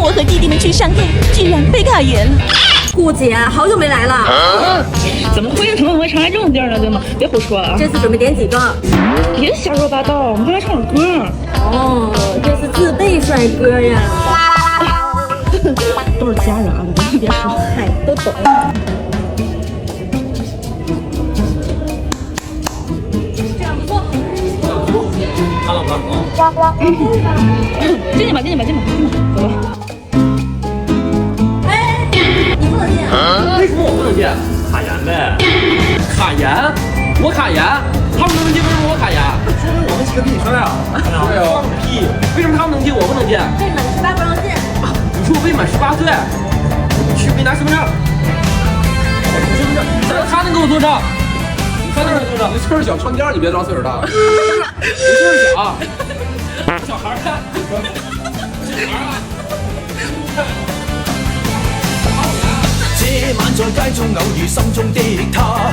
我和弟弟们去商店，居然被卡严了。顾姐，好久没来了。怎么会怎么会常来这种地儿呢？对吗？别胡说了。这次准备点几个？别瞎说八道，我们就来唱首歌。哦，这是自备帅哥呀。都是家人啊，你别说，嗨，都懂。这样不错。看了吗？进去吧，进去吧，进去吧，走吧。你不能进。为什么我不能进？卡严呗。卡严？我卡严？他们都能进，为什么我卡严？说明我们几个比你帅啊！对啊。放屁！为什么他们能进，我不能进？未满18不让进。你说我未满18岁，我去没拿身份证。我身份证，他能给我做证？他能给我做证？你岁数小，穿貂你别装岁数大。你岁数小，小孩儿看，小孩儿啊。這晚在街中偶遇心中的他。